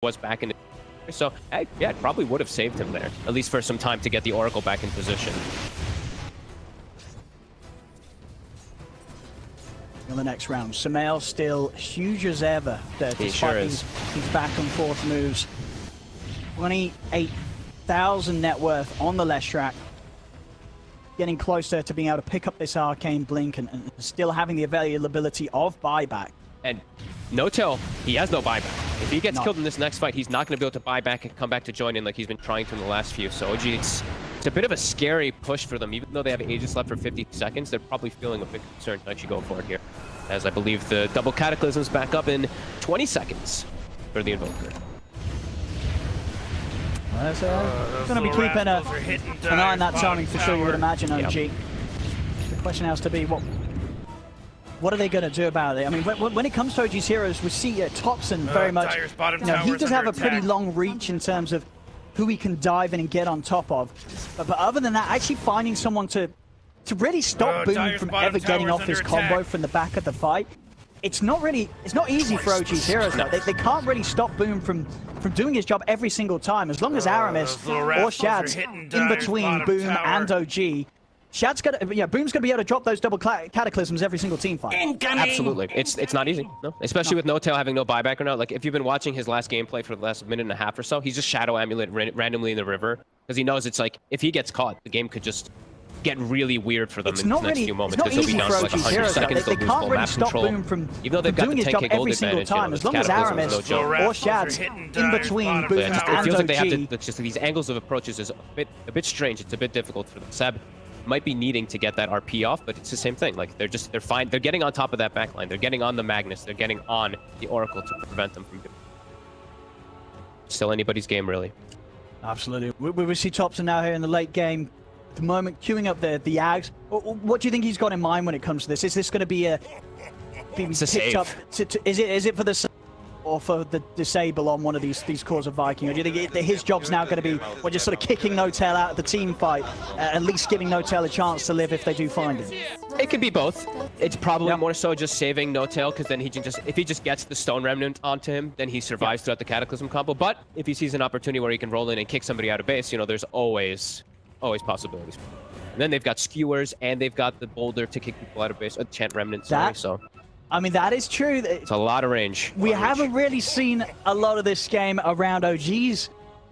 was back in. So, yeah, it probably would have saved him there, at least for some time to get the Oracle back in position. In the next round, Sumail still huge as ever. He sure is. These back and forth moves. 28,000 net worth on the Leshrac. Getting closer to being able to pick up this arcane blink and still having the availability of buyback. And No-Tail, he has no buyback. If he gets killed in this next fight, he's not going to be able to buy back and come back to join in like he's been trying to in the last few. So OG, it's a bit of a scary push for them. Even though they have Aegis left for 50 seconds, they're probably feeling a bit concerned to actually go for it here. As I believe the double Cataclysm's back up in 20 seconds for the Invoker. Going to be keeping an eye on that timing for sure, you would imagine, OG. Yep. The question has to be, what are they going to do about it? I mean, when it comes to OG's heroes, we see Ti10 very much, he does have a pretty long reach in terms of who he can dive in and get on top of. But other than that, actually finding someone to really stop Boom from ever getting off his combo from the back of the fight, it's not easy for OG's heroes. No. They can't really stop Boom from doing his job every single time. As long as Aramis or Shad's in between Boom and OG, Shad's Boom's gonna be able to drop those double Cataclysms every single team fight. Absolutely, it's not easy, no. Especially with No-Tail having no buyback or not. Like if you've been watching his last gameplay for the last minute and a half or so, he's just Shadow Amulet randomly in the river because he knows it's like if he gets caught, the game could just get really weird for them in the next few moments because they'll be down to like 100 seconds. They can't really stop Boom from doing his job every single time. As long as Aramis or Shad's in between Boom and OG. It feels like they have to, just these angles of approaches is a bit strange. It's a bit difficult for them. Seb might be needing to get that RP off, but it's the same thing. Like they're fine. They're getting on top of that backline. They're getting on the Magnus. They're getting on the Oracle to prevent them from doing. Still anybody's game, really. Absolutely. We see Ti10 now here in the late game. At the moment, queuing up the Ags. What do you think he's got in mind when it comes to this? Is this going to be it's a save. Is it for the or for the disable on one of these cores of Viking? Or do you think his job's now going to be just sort of kicking No-Tail out of the team fight, at least giving No-Tail a chance to live if they do find him? It could be both. It's probably more so just saving No-Tail because then he can if he just gets the Stone Remnant onto him, then he survives throughout the Cataclysm combo. But if he sees an opportunity where he can roll in and kick somebody out of base, there's always possibilities. And then they've got skewers and they've got the boulder to kick people out of base. Chant Remnant, sorry. So I mean, that is true. It's a lot of range. We haven't really seen a lot of this game around OG's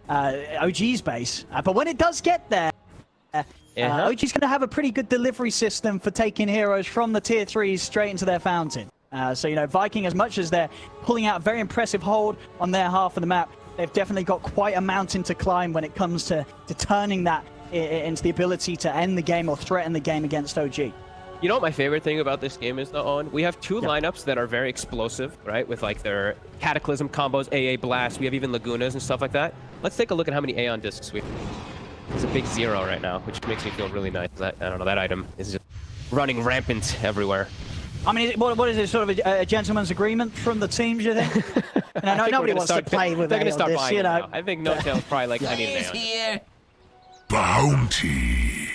base, but when it does get there, OG's going to have a pretty good delivery system for taking heroes from the tier 3s straight into their fountain. So, Viking, as much as they're pulling out a very impressive hold on their half of the map, they've definitely got quite a mountain to climb when it comes to turning that into the ability to end the game or threaten the game against OG. You know what my favorite thing about this game is, though, Owen? We have two lineups that are very explosive, right? With, like, their Cataclysm combos, AA Blast. We have even Lagunas and stuff like that. Let's take a look at how many Aeon Discs we have. It's a big 0 right now, which makes me feel really nice. I don't know, that item is just running rampant everywhere. I mean, what is it, sort of a gentleman's agreement from the teams, you think? Nobody wants to play with They're going to start this, buying it now. I think No-Tail's probably like, I need an Aeon. Here. Bounty.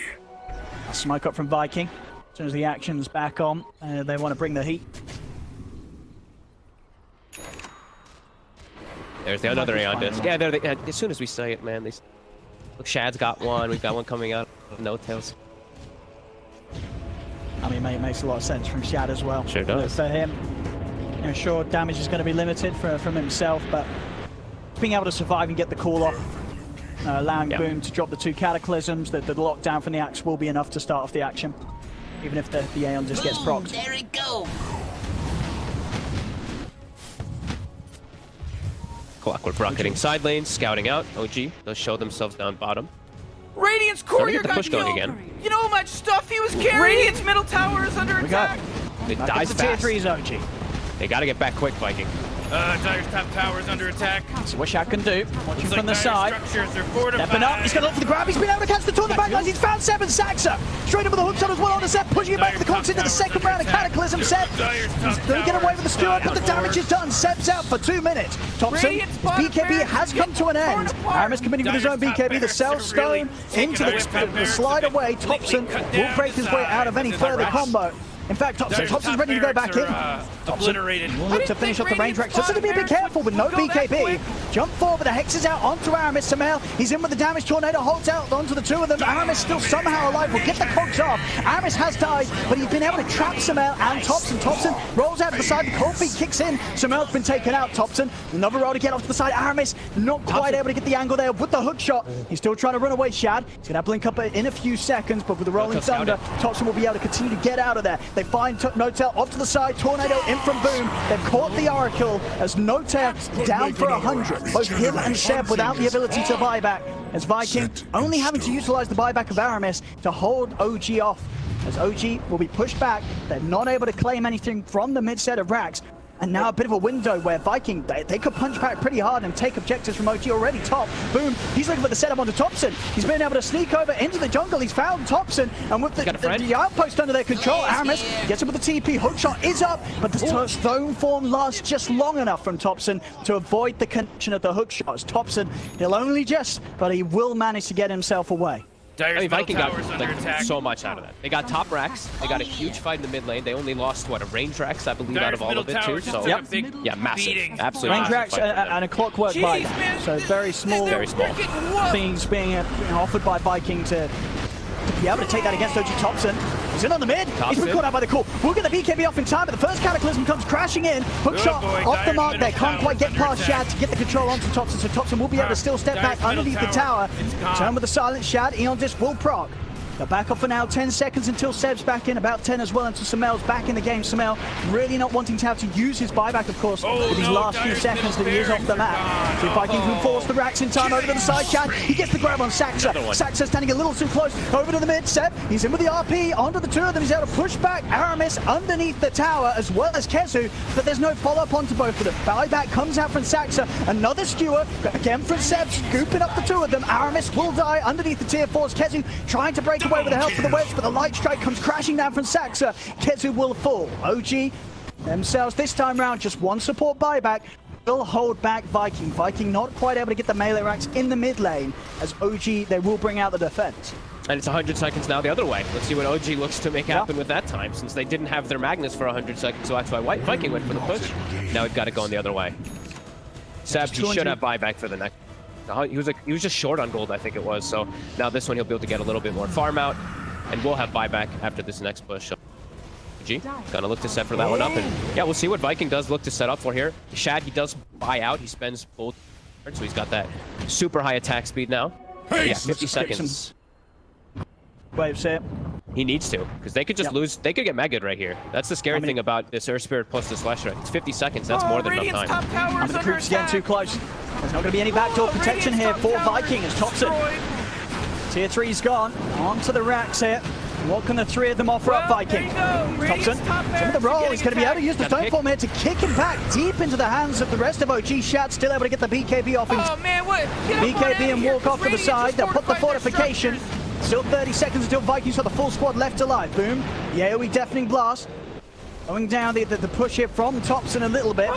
A smoke up from Viking. As soon as the action's back on, they want to bring the heat. There's another Aeon Disc. Yeah, as soon as we say it, man, look, Shad's got one. We've got one coming out of No-Tails. I mean, it makes a lot of sense from Shad as well. Sure does. For him, sure, damage is going to be limited from himself, but being able to survive and get the call off, allowing Boom to drop the 2 Cataclysms, the lockdown from the Axe will be enough to start off the action. Even if the Aeon just gets procced. There it goes. Clockwork rocketing side lanes, scouting out. OG, they'll show themselves down bottom. Radiant's courier got got going killed. again. You know how much stuff he was carrying? Radiant's middle tower is under attack. It dies tier fast. 3's OG. They got to get back quick, Viking. Dire's top tower is under attack. See what Shad can do. Watching from the side. Structures are fortified. Stepping up. He's going to look for the grab. He's been able to catch the two on the backlines. He's found Seb and Saxa. Straight up with the hooks on as well on the Seb. Pushing it back to the corks into the second round of Cataclysm. Seb. He's going to get away with the skewer, but the damage is done. Seb's out for 2 minutes. Ti10, his BKB has come to an end. Aramis committing with his own BKB. The Cell Stone into the slide away. Ti10 will break his way out of any further combo. In fact, Thompson's ready to go back in. Obliterated. Will look to finish off the range rack. Just to be a bit careful with no BKB. Jump forward, but the Hex is out onto Aramis. Sumail, he's in with the damage. Tornado holds out onto the two of them. Aramis still somehow alive. Will get the cogs off. Aramis has died, but he's been able to trap Sumail and Thompson. Thompson rolls out to the side. The cold feet kicks in. Sumail's been taken out. Thompson, another roll to get off to the side. Aramis not quite able to get the angle there with the hook shot. He's still trying to run away, Shad. He's going to blink up in a few seconds, but with the rolling thunder, Thompson will be able to continue to get out of there. They find Notel off to the side. Tornado in from Boom. They've caught the Oracle as Notel down for 100. Both him and Seb without the ability to buy back, as Viking only having to utilize the buyback of Aramis to hold OG off, as OG will be pushed back. They're not able to claim anything from the mid set of racks. And now a bit of a window where Viking, they could punch back pretty hard and take objectives from OG already. Top, Boom, he's looking for the setup onto Thompson. He's been able to sneak over into the jungle. He's found Thompson, and with the outpost under their control, Aramis gets him with the TP. Hookshot is up, but the stone form lasts just long enough from Thompson to avoid the connection of the hookshot. As Thompson, he'll only just, but he will manage to get himself away. I mean, Viking got like so much out of that. They got top racks. They got a huge fight in the mid lane. They only lost, what, a range racks, I believe, out of all of it, too. So, yeah, massive. Absolutely. Range racks and a clockwork buyback. So, very small things being offered by Viking to be able to take that against OG Thompson. He's in on the mid. He's been caught out by the call. We'll get the BKB off in time, but the first Cataclysm comes crashing in. Hookshot off the mark there. Can't quite get past Shad to get the control onto Thompson, so Thompson will be able to still step back underneath the tower. Turn with the silent Shad. Eon Disc will proc. They're back off for now. 10 seconds until Seb's back in. About 10 as well until Sumail's back in the game. Sumail really not wanting to have to use his buyback, of course, with these last few seconds that he is off the map. So if Viking can force the racks in time over to the side, Chad, he gets the grab on Saxa. Saxa standing a little too close over to the mid. Seb, he's in with the RP onto the two of them. He's able to push back Aramis underneath the tower as well as Kezu, but there's no follow-up onto both of them. Buyback comes out from Saxa. Another skewer, again from Seb, scooping up the two of them. Aramis will die underneath the tier 4s. Kezu trying to break away with the help of the wedge, but the light strike comes crashing down from Saxa. Kezu will fall. OG themselves this time round, just one support buyback will hold back Viking. Viking not quite able to get the melee racks in the mid lane, as OG, they will bring out the defense. And it's 100 seconds now the other way. Let's see what OG looks to make happen with that time, since they didn't have their Magnus for 100 seconds, so that's why Viking went for the push. Now we've got it going the other way. Seb, he should have buyback for the next. He was just short on gold, I think it was. So now this one he'll be able to get a little bit more farm out, and we'll have buyback after this next push. So gonna look to set for that one up, and yeah, we'll see what Viking does look to set up for here. Shad, he does buy out. He spends both, so he's got that super high attack speed now. Yeah, 50 seconds. Wait, say it. He needs to, because they could just lose. They could get megged right here. That's the scary thing about this Earth Spirit plus this Slash Strike. It's 50 seconds. That's more than enough time. The creep's getting too close. There's not going to be any backdoor protection here for Viking as Thompson. Tier 3's gone. Onto the racks here. What can the three of them offer up, Viking? Thompson, some of the roll. He's going to be able to use the stone form here to kick him back deep into the hands of the rest of OG. Shad still able to get the BKB off. BKB and walk off to the side. They'll put the fortification. Still 30 seconds until Vikings got the full squad left alive. Boom. The AoE deafening blast. Going down the push here from Thompson a little bit.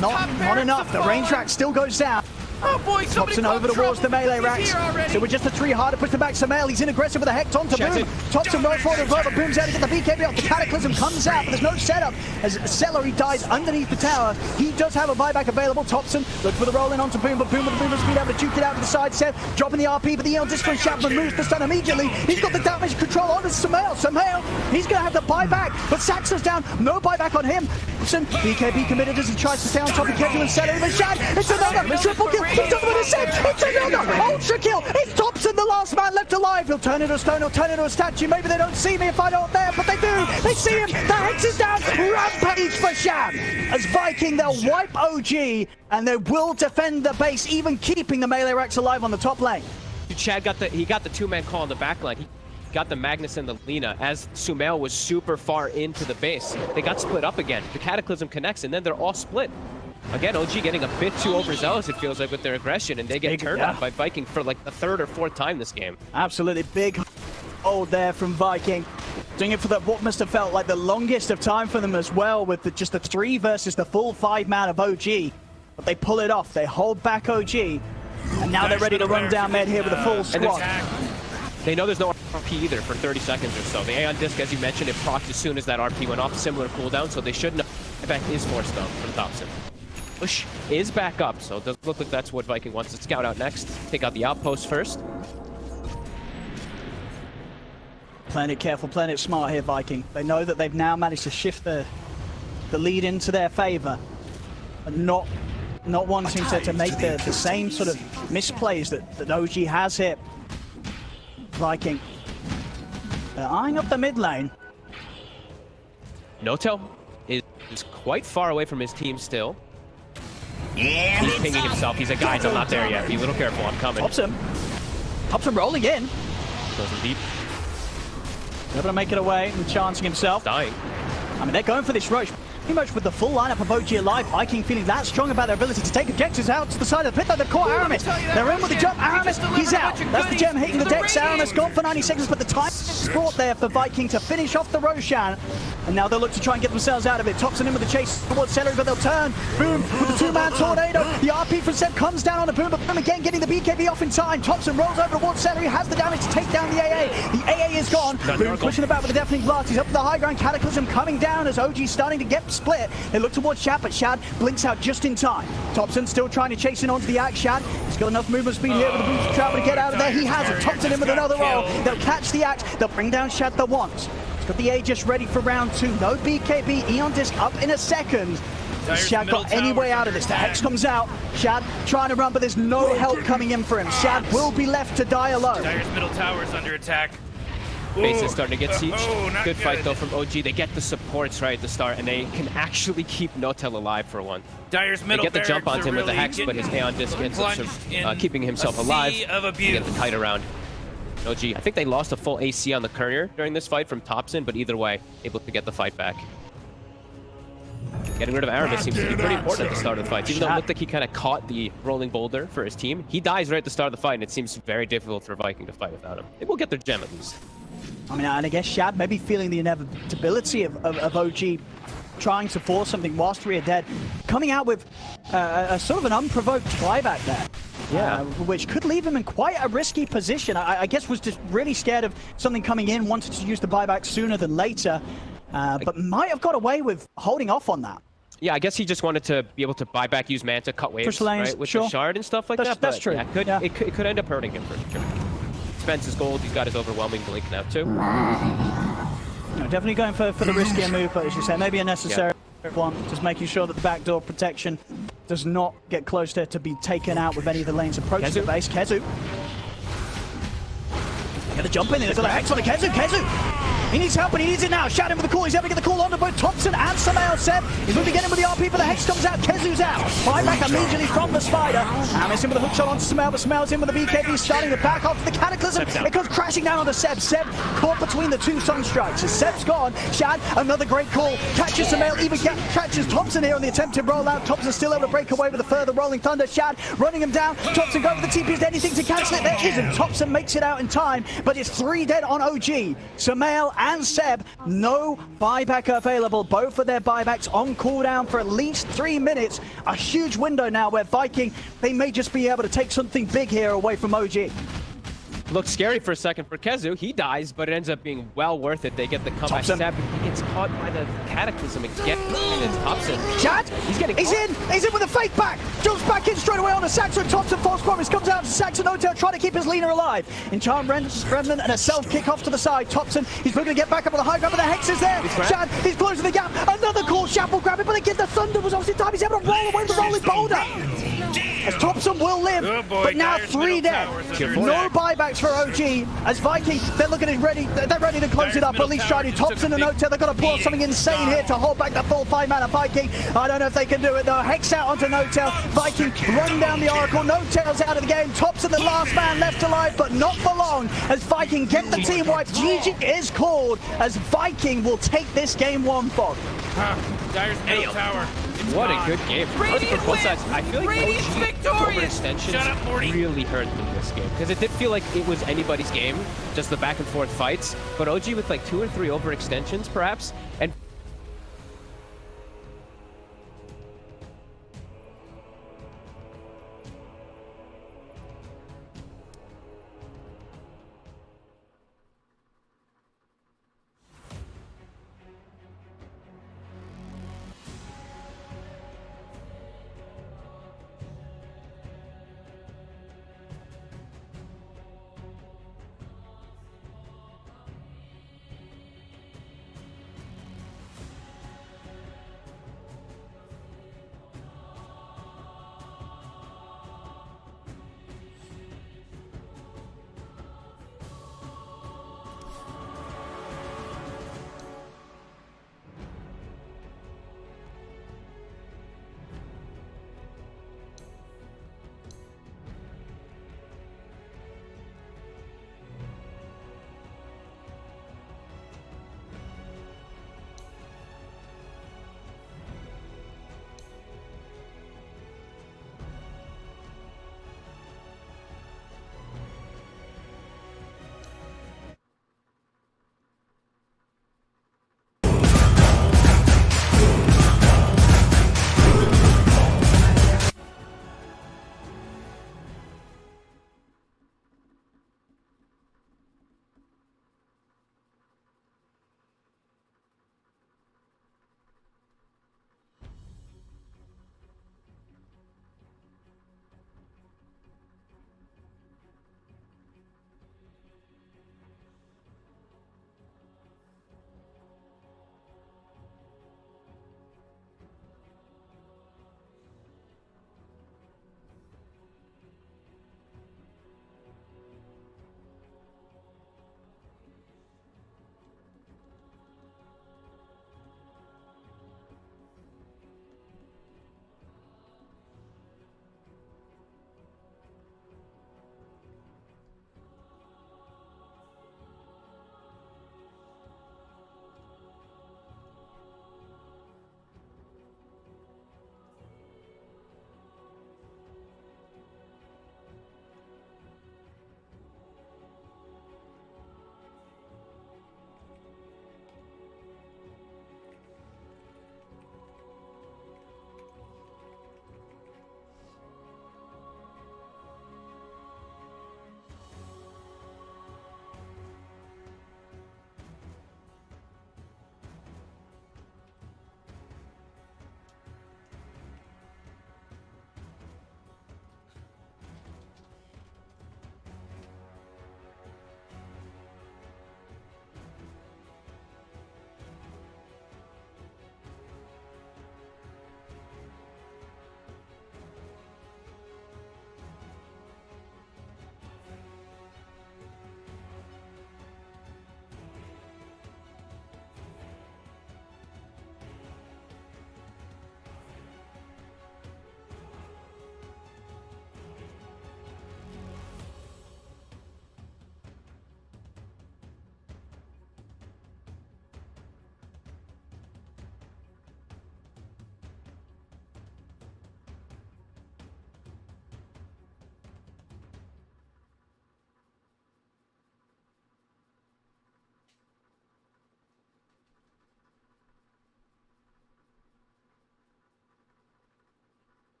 Not enough. The range rack still goes down. Oh boy, Thompson over towards the melee racks. So we're just the three hard to push them back. Sumail, he's in aggressive with a Hex onto Boom. Thompson rolls forward as well, but Boom's out to get the BKB off. The Cataclysm comes out, but there's no setup as Celery dies underneath the tower. He does have a buyback available. Thompson look for the roll in onto Boom, but Boom with the Boomer speed able to juke it out to the side. Seth dropping the RP, but the Eon Disc from Chapman moves the stun immediately. He's got the damage control onto Sumail. Sumail, he's going to have the buyback, but Saxa's down. No buyback on him. Thompson, BKB committed as he tries to stay on top of Keju and Celery, but Shad, it's another triple kill. He's done with a set. It's another ultra kill. It's Thompson, the last man left alive. He'll turn into a stone, he'll turn into a statue. Maybe they don't see me if I don't there, but they do. They see him. The Hex is down. Rampage for Shad. As Viking, they'll wipe OG, and they will defend the base, even keeping the melee racks alive on the top lane. Chad got the two-man call on the back line. He got the Magnus and the Lina as Sumail was super far into the base. They got split up again. The Cataclysm connects, and then they're all split. Again, OG getting a bit too overzealous, it feels like, with their aggression, and they get turned on by Viking for like the third or fourth time this game. Absolutely big hold there from Viking. Doing it for what must have felt like the longest of time for them as well, with just the 3 versus the full 5-man of OG. But they pull it off, they hold back OG, and now they're ready to run down mid here with a full squad. They know there's no RP either for 30 seconds or so. The Aeon Disc, as you mentioned, it procced as soon as that RP went off, similar cooldown, so they should know. Back is forced though from Thompson. Push is back up, so it does look like that's what Viking wants to scout out next. Take out the outpost first. Playing it careful, playing it smart here, Viking. They know that they've now managed to shift the lead into their favor, but not wanting to make the same sort of misplays that OG has here. Viking eyeing up the mid lane. Notel is quite far away from his team still. He's pinging himself. He's a guys, I'm not there yet. Be a little careful, I'm coming. Thompson rolling in. Goes in deep. Able to make it away and chancing himself. Dying. I mean, they're going for this rush. Pretty much with the full lineup of OG alive, Viking feeling that strong about their ability to take objectives out to the side of the pit. Though they've caught Aramis. They're in with the jump. Aramis, he's out. That's the gem hitting the decks. Aramis gone for 90 seconds, but the time is brought there for Viking to finish off the Roshan. And now they'll look to try and get themselves out of it. Thompson in with the chase towards Celery, but they'll turn. Boom with the two-man tornado. The RP from Seb comes down on the Boom, but Boom again getting the BKB off in time. Thompson rolls over towards Celery, has the damage to take down the AA. The AA is gone. Boom pushing about with the deafening blast. He's up to the high ground. Cataclysm coming down as OG's starting to get split. They look towards Shad, but Shad blinks out just in time. Thompson still trying to chase in onto the Axe. Shad, he's got enough movement speed here with the boost to travel to get out of there. He has it. Thompson in with another roll. They'll catch the Axe. They'll bring down Shad the once. He's got the Aegis ready for round 2. No BKB. Eon Disc up in a second. Has Shad got any way out of this? The Hex comes out. Shad trying to run, but there's no help coming in for him. Shad will be left to die alone. Dire's middle tower is under attack. Base is starting to get sieged. Good fight though from OG. They get the supports right at the start, and they can actually keep Notel alive for one. Dire's middle they get the jump on him with the Hex, but his Aeon Disc ends up keeping himself alive. Get the kite around. OG, I think they lost a full AC on the courier during this fight from Thompson, but either way, able to get the fight back. Getting rid of Aramis seems to be pretty important at the start of the fight. Even though it looked like he kind of caught the rolling boulder for his team, he dies right at the start of the fight, and it seems very difficult for Viking to fight without him. They will get their gem at least. I mean, and I guess Shad maybe feeling the inevitability of OG trying to force something whilst we are dead, coming out with a sort of an unprovoked flyback there. Yeah, which could leave him in quite a risky position. I guess was just really scared of something coming in, wanted to use the buyback sooner than later, but might have got away with holding off on that. Yeah, I guess he just wanted to be able to buy back, use Manta, cut waves, right, with the shard and stuff like that. That's true. Yeah, it could end up hurting him for sure. Spends his gold, he's got his overwhelming blink now too. No, definitely going for the riskier move, but as you say, maybe a necessary one, just making sure that the backdoor protection does not get close to be taken out with any of the lanes approaching the base. KheZu. Get the jump in, there's got a Hex on the KheZu. He needs help, and he needs it now. Shout in for the call. He's able to get the call onto both Thompson and Samael. Seb. He's moving to get him with the RP, but the Hex comes out. KheZu's out. Buyback immediately from the Spider. And it's in with a hook shot onto Samael, but Samael's in with the BKB, starting to back off the Cataclysm. It comes crashing down onto Seb. Seb caught between the two Sunstrikes. As Seb's gone, Shad, another great call. Catches Samael, even catches Thompson here on the attempted rollout. Thompson still able to break away with a further rolling thunder. Shad running him down. Thompson going for the TP. Is there anything to cancel it? There isn't. Thompson makes it out in time, but it's 3 dead on OG. Samael and Seb. No buyback available. Both of their buybacks on cooldown for at least 3 minutes. A huge window now where Viking, they may just be able to take something big here away from OG. Looks scary for a second for KheZu. He dies, but it ends up being well worth it. They get the comeback. Seb gets caught by the Cataclysm again. And it's Thompson. Shad, he's in with a fake back. Jumps back in straight away on a Saxon. Thompson false promise comes out to Saxon Hotel, trying to keep his leaner alive. Enchant Remnant and a self kick off to the side. Thompson, he's moving to get back up on the high ground, but the Hex is there. Shad, he's closing the gap. Another call. Shad will grab it, but again, the Thunder was obviously time. He's able to roll away with the rolling boulder. As Thompson will live, but now 3 dead. No buybacks for OG. As Viking, they're looking at ready. They're ready to close it up. At least trying to. Thompson and Notel, they've got to pull off something insane here to hold back the full 5-mana Viking. I don't know if they can do it though. Hex out onto Notel. Viking run down the Oracle. Notel's out of the game. Thompson, the last man left alive, but not for long. As Viking get the team wipe. GG is called. As Viking will take this game 1 fog. Dire's middle tower. What a good game. Radiant Both sides. I feel like OG overextensions really hurt them this game, because it did feel like it was anybody's game, just the back and forth fights. But OG with like 2 or 3 overextensions perhaps, and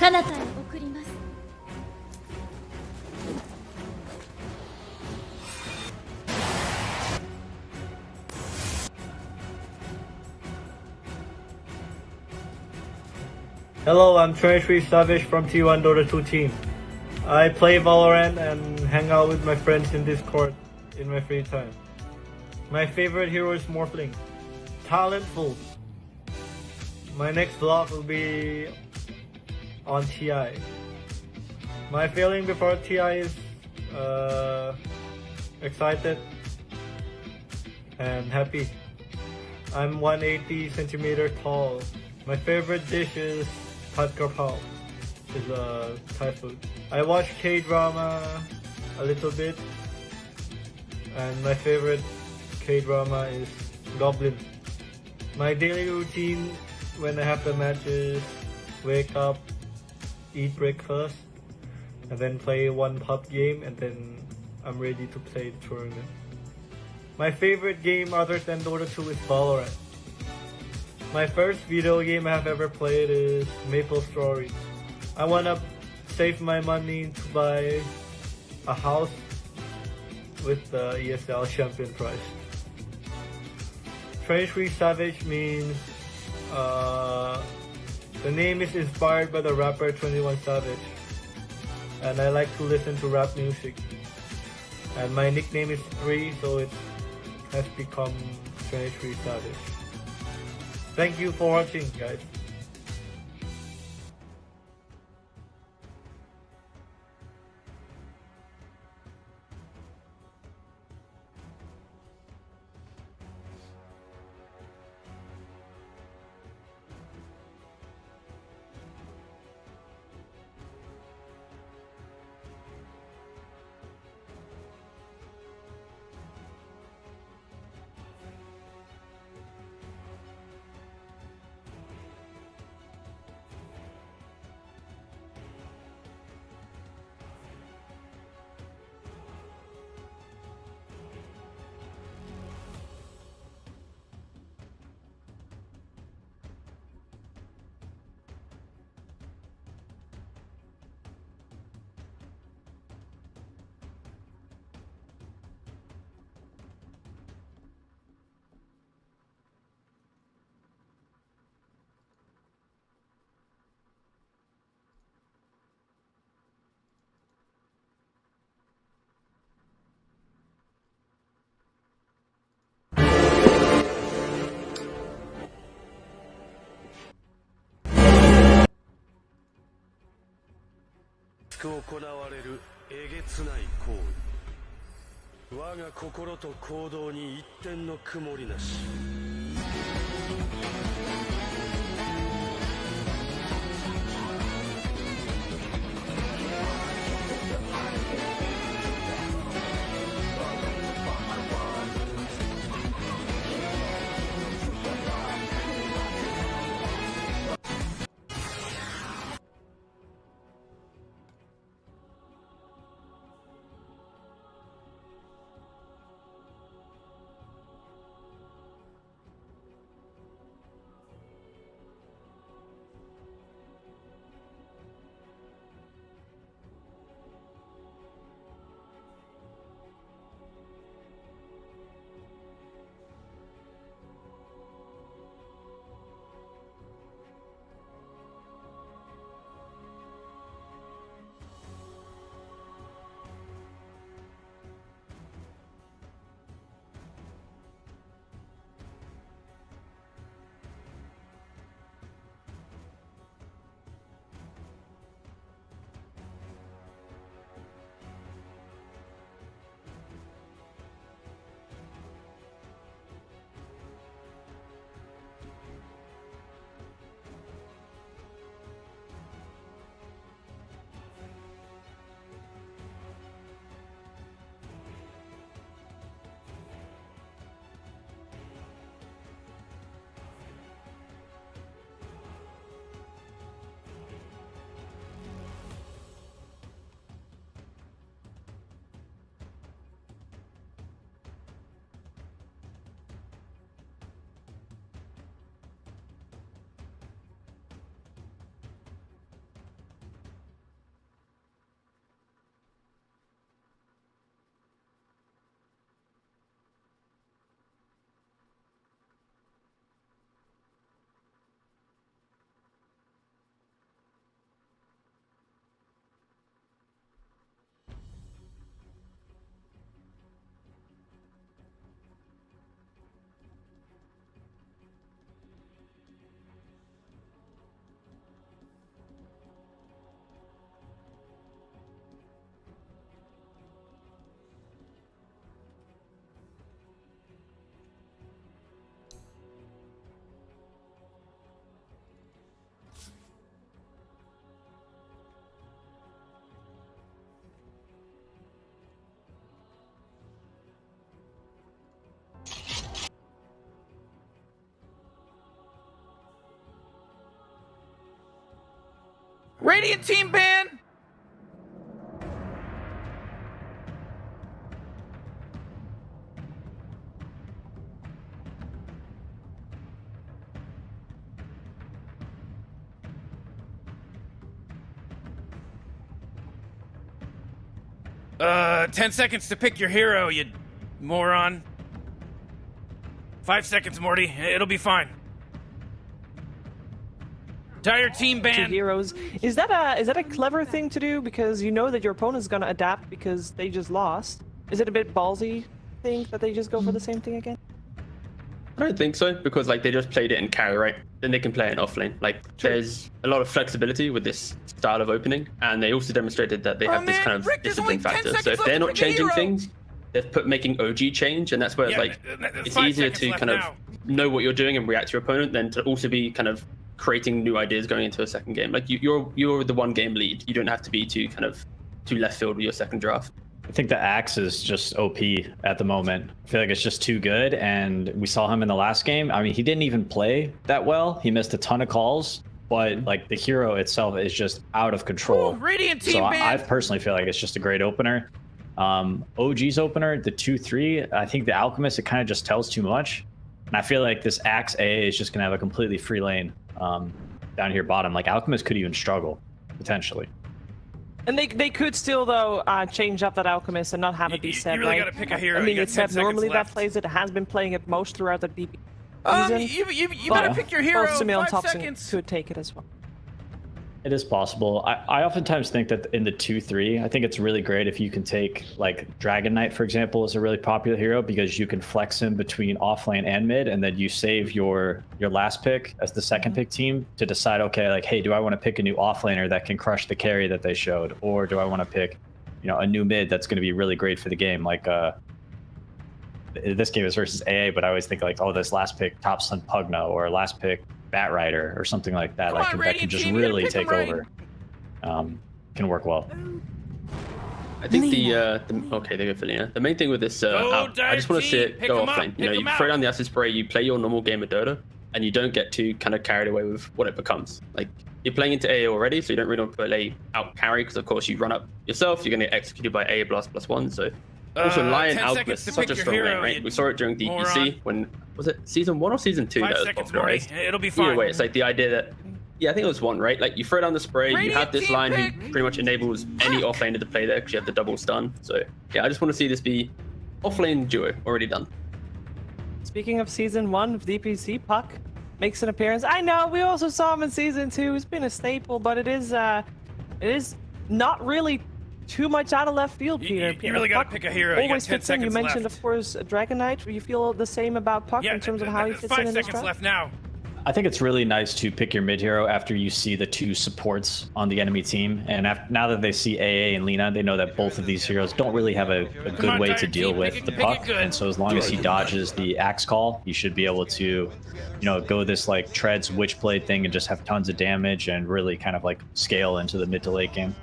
彼方へ送ります。 Hello, I'm Treasury Savage from T1 Dota 2 team. I play Valorant and hang out with my friends in Discord in my free time. My favorite hero is Morphling. Talentful. My next vlog will be on TI. My feeling before TI is excited and happy. I'm 180 centimeter tall. My favorite dish is Pad Krapao. Is a Thai food. I watch K-drama a little bit, and my favorite K-drama is Goblin. My daily routine when I have the matches: wake up, eat breakfast, and then play one pub game, and then I'm ready to play the tournament. My favorite game other than Dota 2 is Valorant. My first video game I have ever played is Maple Story. I wanna save my money to buy a house with the ESL champion prize. Treasury Savage means the name is inspired by the rapper 21 Savage, and I like to listen to rap music. And my nickname is 3, so it has become Treasury Savage. Thank you for watching, guys.行われるえげつない行為。我が心と行動に一点の曇りなし。Radiant team ban! 10 seconds to pick your hero, you moron. 5 seconds, Morty. It'll be fine. Entire team Two ban. heroes. Is that a clever thing to do? Because you know that your opponent's gonna adapt because they just lost. Is it a bit ballsy thing that they just go for the same thing again? I don't think so, because like they just played it in carry, right? Then they can play it in offlane. Like there's a lot of flexibility with this style of opening, and they also demonstrated that they have this kind of Rick, there's only discipline 10 factor. So seconds if they're left to not pick a changing hero. things, they're making OG change, and that's where Yeah, like it's 5 easier seconds to left kind of now. know what you're doing and react to your opponent than to also be kind of creating new ideas going into a second game. Like you're the one game lead. You don't have to be too left field with your second draft. I think the Axe is just OP at the moment. I feel like it's just too good, and we saw him in the last game. I mean, he didn't even play that well. He missed a ton of calls, but like the hero itself is just out of control. Ooh, Radiant team So ban. I personally feel like it's just a great opener. OG's opener, the 2-3, I think the Alchemist, it kind of just tells too much. And I feel like this Axe AA is just going to have a completely free lane down here bottom. Like Alchemist could even struggle, potentially. And they could still though change up that Alchemist and not have it be You Seb, really right? gotta pick a hero. I You mean, got it's 10 Seb normally seconds that left. plays it. Has been playing it most throughout the DP season. You better pick your hero. Well, Simeon 5 Thompson seconds. could take it as well. It is possible. I oftentimes think that in the 2-3, I think it's really great if you can take like Dragon Knight, for example, is a really popular hero because you can flex him between offlane and mid, and then you save your last pick as the second pick team to decide, okay, like, hey, do I want to pick a new offlaner that can crush the carry that they showed, or do I want to pick, a new mid that's going to be really great for the game? Like this game is versus AA, but I always think like, oh, this last pick Top Sun Pugna or last pick Bat Rider or something like that, Come like on, that Radiant can just team, you gotta really pick 'em take right. over. Can work well. I think okay, they go for Lina. The main thing with this, I just want to see it go offlane. You throw down the acid spray, you play your normal game of Dota, and you don't get too kind of carried away with what it becomes. Like you're playing into AA already, so you don't really want to play out carry because of course you run up yourself, you're going to get executed by AA ++1. So also Lion 10 Alchemist seconds to is such pick a your strong hero, lane, right? you We saw it during DPC moron. when was it season 1 or season 2 5 that was seconds, Morty. popularized. It'll be Either fine. way, it's like the idea that I think it was 1, right? Like you throw down the spray, you Radiant have this team line pick. who pretty much enables any offlaner to play there because you have the double stun. So yeah, I just want to see this be offlane duo already done. Speaking of season 1 of DPC, Puck makes an appearance. I know we also saw him in season 2. It's been a staple, but it is not really too much out of left field, Peter. You really gotta Puck pick a hero. You got always 10 fits in. You seconds mentioned, left. of course, Dragon Knight. You feel the same about Puck in terms of how he fits 5 in this seconds draft? left now. I think it's really nice to pick your mid hero after you see the 2 supports on the enemy team. And now that they see AA and Lina, they know that both of these heroes don't really have a good on, way Dire to deal team, with pick it- the pick it puck. good. And so as long as he dodges the axe call, he should be able to, go this like treads witchblade thing and just have tons of damage and really kind of like scale into the mid to late game.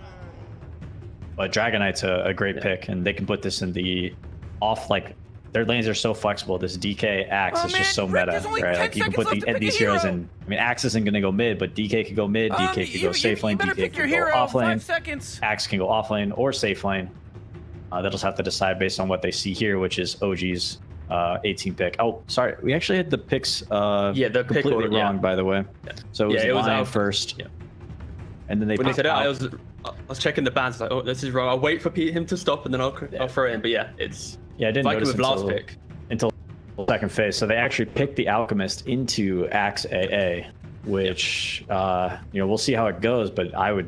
But Dragon Knight's a great pick, and they can put this in the off, like their lanes are so flexible. This DK Axe Oh, is man, just so Rick, meta, there's only right? 10 Like you can seconds put left to pick these a heroes hero. in. I mean, Axe isn't going to go mid, but DK could go mid, DK could go safe lane, You better DK pick your could go hero. off 5 lane. seconds. Axe can go off lane or safe lane. They'll just have to decide based on what they see here, which is OG's 18 pick. Oh, sorry, we actually had the picks the pick completely order, yeah. wrong, by the way. So it was Lion out first, Yeah. and then they When they picked said it, out. I was checking the bands. Like, oh, this is wrong. I'll wait for him to stop, and then I'll throw it in. But yeah, it's Yeah, I didn't Viking notice with last pick. until second phase. So they actually picked the Alchemist into Axe AA, which we'll see how it goes. But I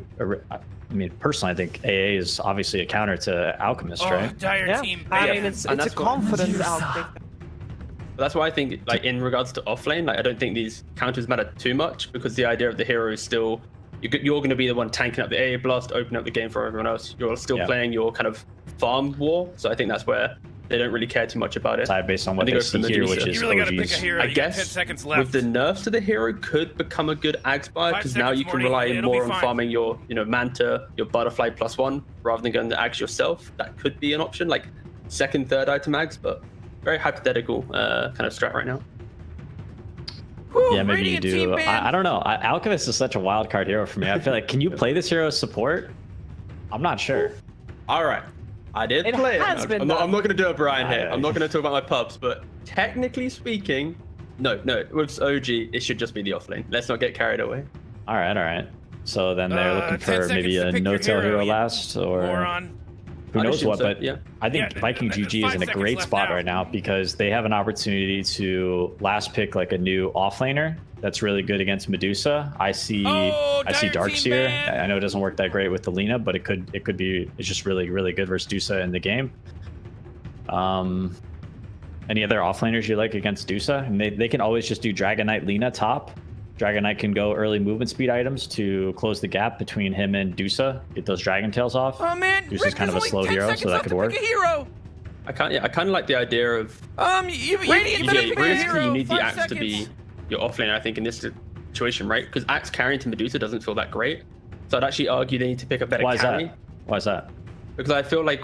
mean, personally, I think AA is obviously a counter to Alchemist, Oh, right? Dire Yeah, team. I ban. mean, it's And a that's what- confident outpick. But that's why I think, like, in regards to offlane, like, I don't think these counters matter too much because the idea of the hero is still you're going to be the one tanking up the AA blast, opening up the game for everyone else. You're still playing your kind of farm war, so I think that's where they don't really care too much about it. Side based on what And they go for see the here, Medusa. which is You really gotta pick a OG's. hero. I You got 10 guess seconds left. with the nerfs to the hero could become a good Axe buy 5 because now seconds, you can Morty. rely It'll be more on fine. farming your Manta, your Butterfly +1 rather than going to Axe yourself. That could be an option, like second, third item Axe, but very hypothetical kind of strat right now. Whew, Yeah, maybe you Radiant do. team ban. I don't know. Alchemist is such a wild card hero for me. I feel like, can you play this hero as support? I'm not sure. All right. I did It play has it. been I'm not done. going to do a Brian here. Yeah. I'm not going to talk about my pubs, but technically speaking, no. With OG, it should just be the offlane. Let's not get carried away. All right. So then they're looking 10 for maybe seconds to a pick your no-tail hero you last, or moron. who I'd knows assume what. so, But yeah. I think Yeah, Viking GG is 5 in a seconds great left spot now. right now because they have an opportunity to last pick like a new offlaner that's really good against Medusa. I see Oh, dire team Darkseer. ban. I know it doesn't work that great with the Lina, but it could be. It's just really good versus Dusa in the game. Any other offlaners you like against Dusa? And they can always just do Dragon Knight Lina top. Dragon Knight can go early movement speed items to close the gap between him and Dusa. Get those Dragon Tails off. Oh man, Dusa's Rick, kind of a there's slow only 10 hero, so seconds that left could to work. pick a hero. I kind of like the idea of You need to pick a realistically hero. you need the 5 axe to be seconds. your offlane. I think in this situation, right? Because axe carrying to Medusa doesn't feel that great. So I'd actually argue they need to pick a better Why is carry. that? Why is that? Because I feel like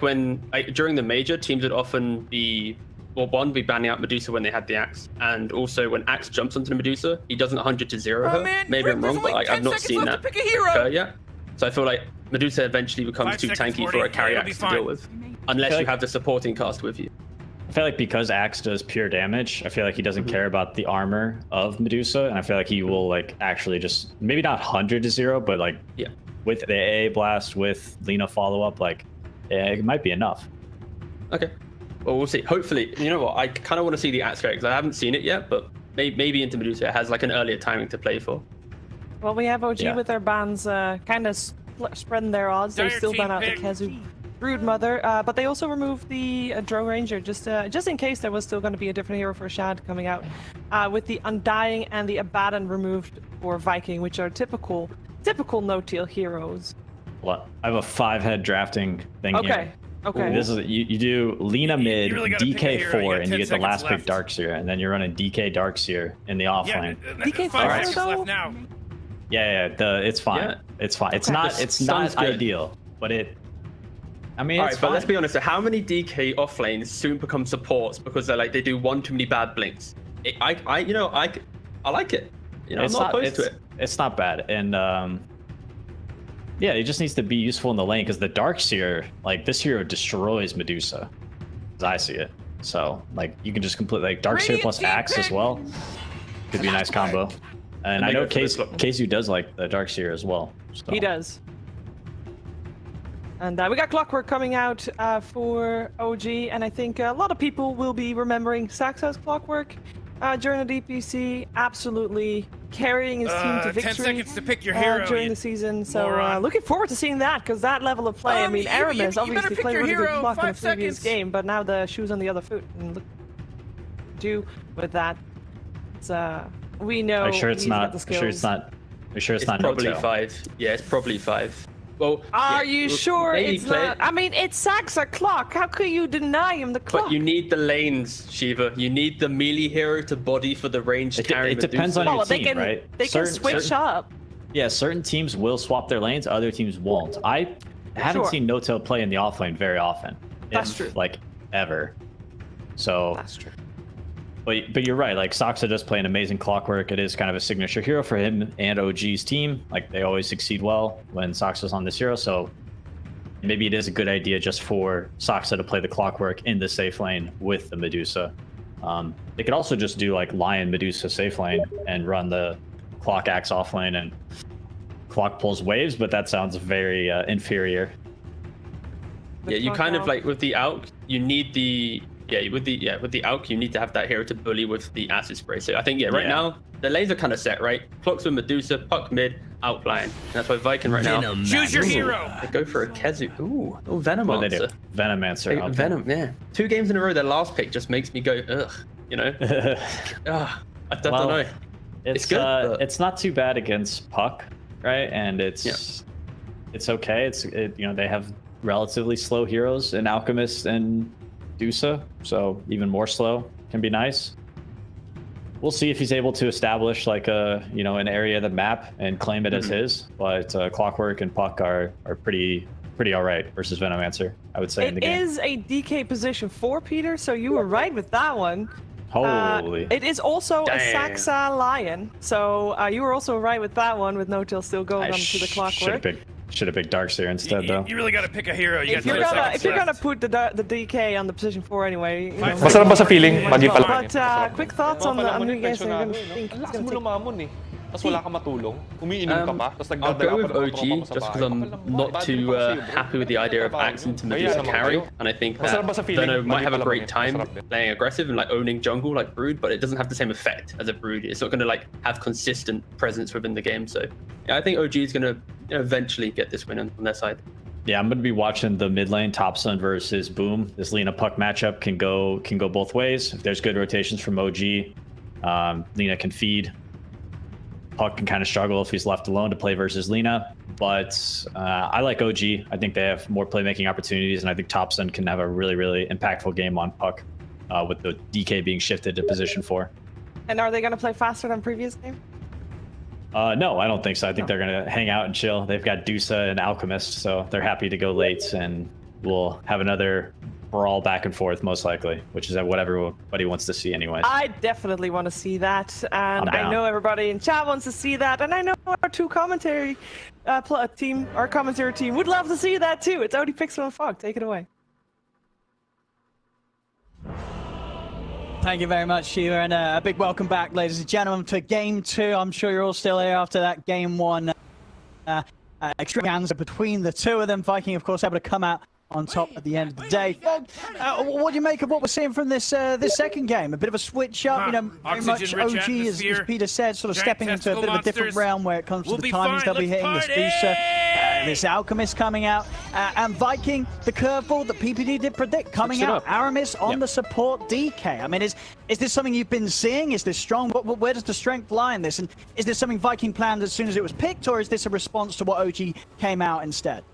during the major, teams would often be banning out Medusa when they had the axe, and also when axe jumps onto the Medusa, he doesn't 100 to 0 Oh, her. man, Maybe Rick, I'm there's wrong, but only like I've 10 not seconds seen left that to pick a hero. occur yet. So I feel like Medusa eventually becomes 5 too seconds, tanky for a Morty. carry It'll be axe to deal fine. with, unless feel you like- have the supporting cast with you. I feel like because Axe does pure damage, I feel like he doesn't care about the armor of Medusa, and I feel like he will like actually just maybe not 100 to 0, but like Yeah. with the AA blast with Lina follow up, like it might be enough. Okay. Well, we'll see. Hopefully, you know what? I kind of want to see the axe carry because I haven't seen it yet, but maybe into Medusa it has like an earlier timing to play for. Well, we have OG Yeah. with their bans kind of spreading their odds. They Dire still team ban out the pick. Kezu Broodmother, but they also removed the Drone Ranger just in case there was still going to be a different hero for Shad coming out. With the Undying and the Abaddon removed for Viking, which are typical no-tail heroes. Well, I have a 5-head drafting thing Okay. here. Okay. This is you do Lina mid, really gotta pick a hero. You DK4, got and you 10 get the last seconds pick Darkseer, and then you're running DK Darkseer in the offlane. DK 5 Alright. seconds though? left now. Yeah, it's fine. Yeah. It's fine. It's Okay. not The it's not sun's good. ideal, but I mean, All it's right, but fine. let's be honest. So how many DK offlanes soon become supports because they do one too many bad blinks? I like it. You know, It's I'm not opposed it's, to it. It's not bad, and yeah, it just needs to be useful in the lane because the Darkseer, like this hero destroys Medusa, as I see it. So like you can just completely like Darkseer Radiant plus team Axe as pick. well. Could be a nice combo. And I they know go for this look. Kezu does like the Darkseer as well. So. He does. And we got Clockwork coming out for OG, and I think a lot of people will be remembering Saxa's Clockwork during the DPC, absolutely carrying his team to 10 victory seconds to pick your hero, during you the season. So moron. looking forward to seeing that, because that level of play, I mean, you Aramis better obviously pick played your really good hero, clock in the 5 previous seconds. game, but now the shoe's on the other foot. And look, do with that. It's, we know. Are you sure he it's needs to get not? the Are you sure it's skills. not? Are you sure it's It's not probably no-tail? 5. Yeah, it's probably 5. Well, Are yeah, you well, sure maybe it's play not? it, I mean, it's Saxa clock. How could you deny him the clock? but you need the lanes, Shiva. You need the melee hero to body for the ranged carry. It depends Medusa. on your well, they team, can right? they can switch up. Yeah, certain teams will swap their lanes, other teams won't. I haven't Sure. seen no-tail play in the offlane very often. That's if, true. Like, ever. So, That's true. but you're right, like, Saxa does play an amazing Clockwork. It is kind of a signature hero for him and OG's team. Like, they always succeed well when Saxa's on this hero, so maybe it is a good idea just for Saxa to play the Clockwork in the safe lane with the Medusa. They could also just do, like, Lion Medusa safe lane and run the Clock Axe off lane and Clock pulls waves, but that sounds very inferior. Yeah, you kind of like with the Alk, you need the with the Alk, you need to have that hero to bully with the acid spray. So I think right Yeah. now the lanes are kind of set, right? Clocks with Medusa, Puck mid, Outline. That's why Viking right now. Choose your hero. They go for a Kezu. Ooh, Venom What do they do? answer. Venomancer. Okay. Venom, yeah. 2 games in a row, their last pick just makes me go, ugh, you know? Ugh, I don't Well, know. It's good, but- it's not too bad against Puck, right? And it's okay. They have relatively slow heroes in Alchemist and Dusa, so even more slow can be nice. We'll see if he's able to establish like an area of the map and claim it as his. But Clockwork and Puck are pretty all right versus Venomancer, I would say, in the It game. is a DK position for Peter, so you were right with that one. Holy. It is also a Damn. Saxa Lion. So you were also right with that one with no-till still going on to the clockwork. Should have picked Darkseer instead, though. You really got to pick a hero. If you're gonna put the DK on the position 4 anyway, you know, Masarap ba sa feeling? Magi pala. but quick thoughts on who you guys are gonna think is gonna take. Tapos wala ka matulong, umiinom ka pa, tapos I'll nagdadala go ka with pa ng OG tropa mo sa just because bahay. I'm not too happy with the idea of Axon to Medusa carry, and I think that Masarap ba sa feeling? Dono might have a Magi great pala, time masarap din. playing aggressive and like owning jungle like Brood, but it doesn't have the same effect as a Brood. It's not going to like have consistent presence within the game. So yeah, I think OG is going to eventually get this win on their side. Yeah, I'm going to be watching the mid lane, Topsun versus Boom. This Lina Puck matchup can go both ways. If there's good rotations from OG, Lina can feed. Puck can kind of struggle if he's left alone to play versus Lina. But I like OG. I think they have more playmaking opportunities, and I think Topsun can have a really, really impactful game on Puck with the DK being shifted to position 4. And are they gonna play faster than previous game? No, I don't think so. I think they're going to hang out and chill. They've got Dusa and Alchemist, so they're happy to go late, and we'll have another brawl back and forth, most likely, which is what everybody wants to see anyways. I definitely want to see that, and I'm down. I know everybody in chat wants to see that, and I know our two commentary our commentary team would love to see that too. It's Odie Pixel and Fog. Take it away. Thank you very much, Shiva, and a big welcome back, ladies and gentlemen, to Game 2. I'm sure you're all still here after that Game 1 extravaganza between the two of them. Viking, of course, able to come out on top at the end of the day. Fog, what do you make of what we're seeing from this this second game? A bit of a switch up, you know, very much OG, as Peter said, sort of stepping into a bit of a different realm where it comes to the timings they'll be hitting, this Dusa, this Alchemist coming out, and Viking, the curveball that PPD did predict, coming out, Aramis on the support DK. I mean, is this something you've been seeing? Is this strong? Where does the strength lie in this? And is this something Viking planned as soon as it was picked, or is this a response to what OG came out instead?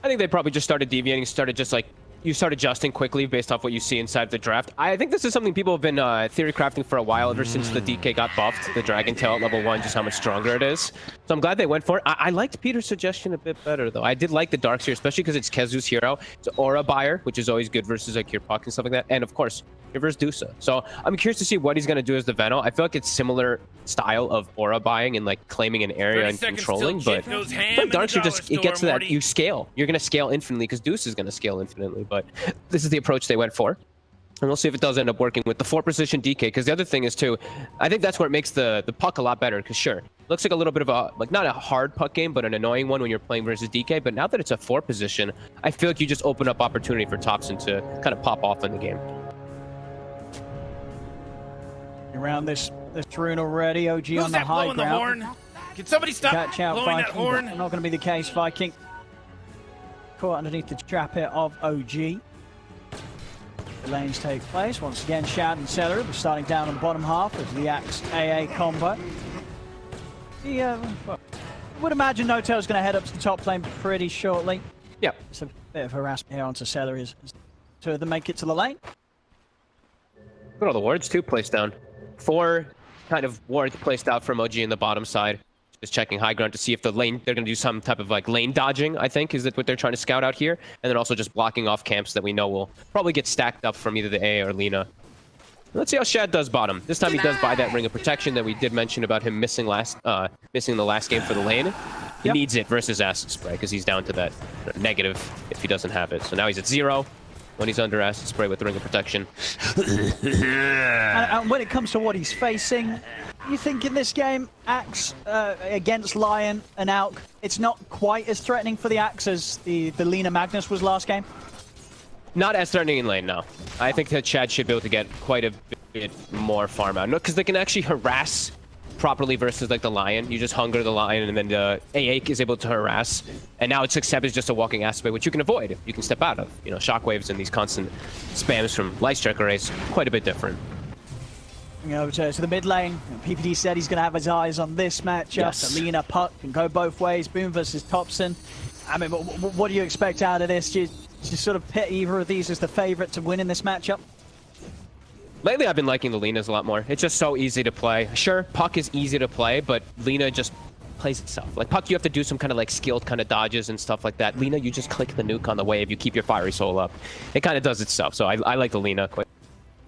I think they probably just started deviating, started adjusting quickly based off what you see inside the draft. I think this is something people have been theory crafting for a while, ever since the DK got buffed, the Dragon Tail at level 1, just how much stronger it is. So I'm glad they went for it. I liked Peter's suggestion a bit better, though. I did like the Darkseer, especially because it's Kezu's hero. It's Aura Buyer, which is always good versus like your Puck and stuff like that. And of course, you're versus Dusa. So I'm curious to see what he's going to do as the Veno. I feel like it's similar style of Aura buying and like claiming an area and controlling, but Darkseer just, it gets to that, you scale. You're going to scale infinitely because Deuce is going to scale infinitely, but this is the approach they went for. And we'll see if it does end up working with the 4-position DK, because the other thing is too, I think that's where it makes the Puck a lot better, because sure, looks like a little bit of a, like not a hard Puck game, but an annoying one when you're playing versus DK, but now that it's a 4-position, I feel like you just open up opportunity for Topsun to kind of pop off in the game. Around this rune already, OG Who's on the that high blowing the ground. horn? Can somebody stop Catch out blowing that Viking, horn? but not going to be the case. Viking caught underneath the trap here of OG. The lanes take place. Once again, Shad and Celery starting down on the bottom half of the Axe AA combo. Well, I would imagine No-Tail is going to head up to the top lane pretty shortly. Yeah. It's a bit of harassment here onto Celery as two of them make it to the lane. Look at all the wards too placed down. 4 kind of wards placed out from OG in the bottom side. Just checking high ground to see if the lane, they're going to do some type of like lane dodging, I think, is that what they're trying to scout out here. And then also just blocking off camps that we know will probably get stacked up from either the A or Lina. Let's see how Shad does bottom. This time he does buy that Ring of Protection that we did mention about him missing the last game for the lane. He needs it versus Acid Spray because he's down to that negative if he doesn't have it. So now he's at 0 when he's under Acid Spray with the Ring of Protection. And when it comes to what he's facing, you think in this game, Axe against Lion and Alk, it's not quite as threatening for the Axe as the Lina Magnus was last game? Not as threatening in lane, no. I think that Chad should be able to get quite a bit more farm out. No, because they can actually harass properly versus like the Lion. You just hunger the Lion and then the AA is able to harass. And now it's Accept is just a walking aspect, which you can avoid. You can step out of. You know, shockwaves and these constant spams from Light Strike arrays, quite a bit different. Over to the mid lane. PPD said he's going to have his eyes on this matchup. Yes. Lina, Puck can go both ways. Boom versus Topsun. I mean, what do you expect out of this? Do you sort of pit either of these as the favorite to win in this matchup? Lately, I've been liking the Linas a lot more. It's just so easy to play. Sure, Puck is easy to play, but Lina just plays itself. Like Puck, you have to do some kind of like skilled kind of dodges and stuff like that. Lina, you just click the nuke on the wave. You keep your Fiery Soul up. It kind of does itself. So I like the Lina quite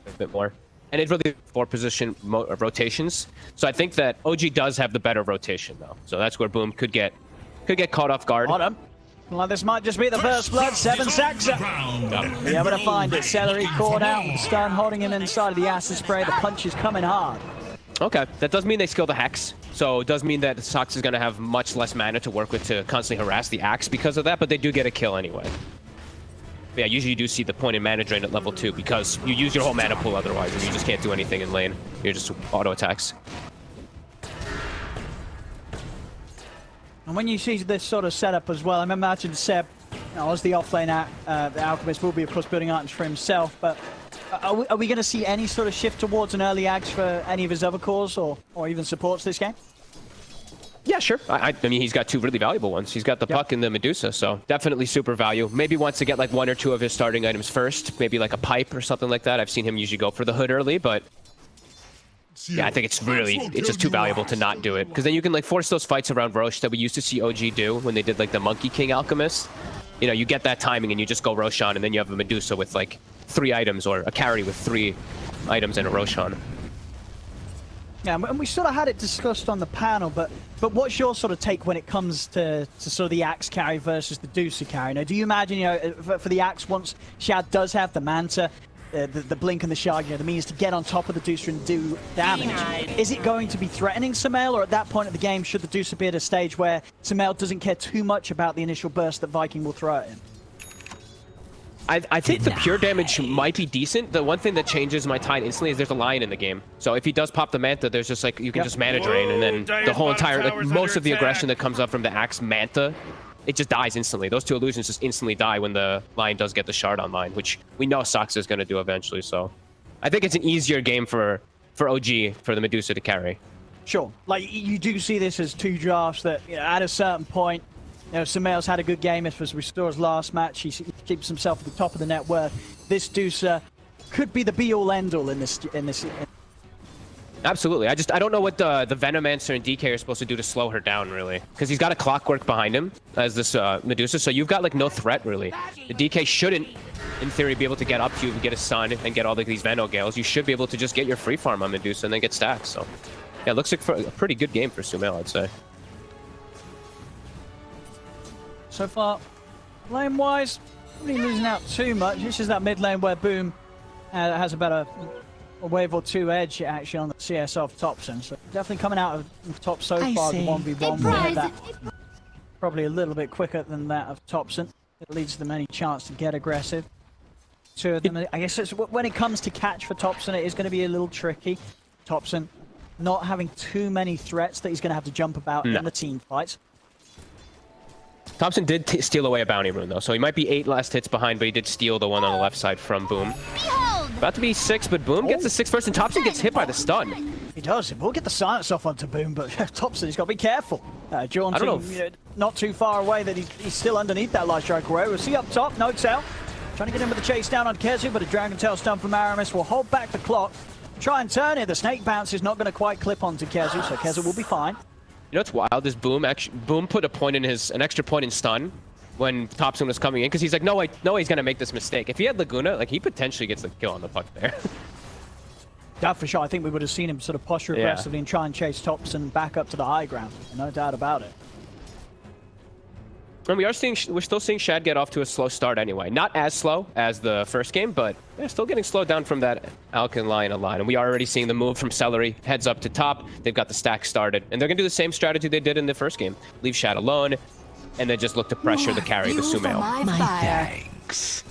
a bit more. and it's really 4-position rotations. So I think that OG does have the better rotation though. So that's where Boom could get caught off guard. Hold on. Well, this might just be the first blood. 7 sacks. Be able to find it. Celery caught out. Stun holding him inside of the acid spray. The punch is coming hard. Okay, that does mean they skill the Hex. So it does mean that Sox is going to have much less mana to work with to constantly harass the Axe because of that, but they do get a kill anyway. But yeah, usually you do see the point in mana drain at level 2 because you use your whole mana pool otherwise, and you just can't do anything in lane. You're just auto attacks. And when you see this sort of setup as well, I imagine Seb, as the offlane the Alchemist, will be, of course, building items for himself. But are we going to see any sort of shift towards an early axe for any of his other cores or even supports this game? Yeah, sure. I mean, he's got 2 really valuable ones. He's got the Puck and the Medusa, so definitely super value. Maybe wants to get like 1 or 2 of his starting items first, maybe like a pipe or something like that. I've seen him usually go for the hood early, but yeah, I think it's just too valuable to not do it. Because then you can like force those fights around Roche that we used to see OG do when they did like the Monkey King Alchemist. You know, you get that timing and you just go Roshan, and then you have a Medusa with like 3 items, or a carry with 3 items and a Roshan. Yeah, and we sort of had it discussed on the panel, but what's your sort of take when it comes to sort of the Axe carry versus the Deucer carry? Now, do you imagine, you know, for the Axe, once Shad does have the Manta, the blink and the shard, you know, the means to get on top of the Deucer and do damage, is it going to be threatening Sumail, or at that point of the game, should the Deucer be at a stage where Sumail doesn't care too much about the initial burst that Viking will throw at him? I think the pure damage might be decent. The one thing that changes my Tide instantly is there's a Lion in the game. So if he does pop the Manta, there's just like, you can just mana drain, and then the whole entire, like most of the aggression that comes up from the Axe Manta, it just dies instantly. Those 2 illusions just instantly die when the Lion does get the shard online, which we know Sox is going to do eventually. So I think it's an easier game for OG, for the Medusa to carry. Sure. Like, you do see this as 2 drafts that, you know, at a certain point, you know, Sumail's had a good game. It was Restore's last match. He keeps himself at the top of the net worth. This Deucer could be the be-all, end-all in this. Absolutely. I don't know what the Venomancer and DK are supposed to do to slow her down, really. Because he's got a Clockwork behind him as this Medusa, so you've got, like, no threat, really. The DK shouldn't, in theory, be able to get up to you and get a stun and get all like, these Veno Gales. You should be able to just get your free farm on Medusa and then get stacks. So, yeah, it looks like a pretty good game for Sumail, I'd say. So far, lane-wise, not really losing out too much. This is that mid lane where Boom has about a wave or 2 edge, actually, on the CS of Topson. So definitely coming out of top so far, the 1v1. We had that probably a little bit quicker than that of Topson. It leads them any chance to get aggressive. 2 of them, I guess when it comes to catch for Topson, it is going to be a little tricky. Topson not having too many threats that he's going to have to jump about in the team fights. Thompson did steal away a bounty rune, though, so he might be 8 last hits behind, but he did steal the one on the left side from Boom. About to be 6, but Boom gets the 6 first, and Thompson gets hit by the stun. He does. We'll get the silence off onto Boom, but Thompson, he's got to be careful. Jaunting, not too far away, that he's still underneath that light strike array. We'll see up top, no tail. Trying to get in with the chase down on Kezu, but a Dragon Tail stun from Aramis will hold back the clock. Try and turn it. The snake bounce is not going to quite clip onto Kezu, so Kezu will be fine. You know what's wild is Boom put an extra point in stun when Thompson was coming in, because he's like, no, he's gonna make this mistake. If he had Laguna, like, he potentially gets the kill on the Puck there. Yeah, for sure. I think we would have seen him sort of posture aggressively and try and chase Thompson back up to the high ground. No doubt about it. And we're still seeing Shad get off to a slow start anyway. Not as slow as the first game, but still getting slowed down from that Alkin line a lot. And we are already seeing the move from Celery, heads up to top. They've got the stack started. And they're going to do the same strategy they did in the first game. Leave Shad alone, and then just look to pressure the carry, the Sumail. Thanks.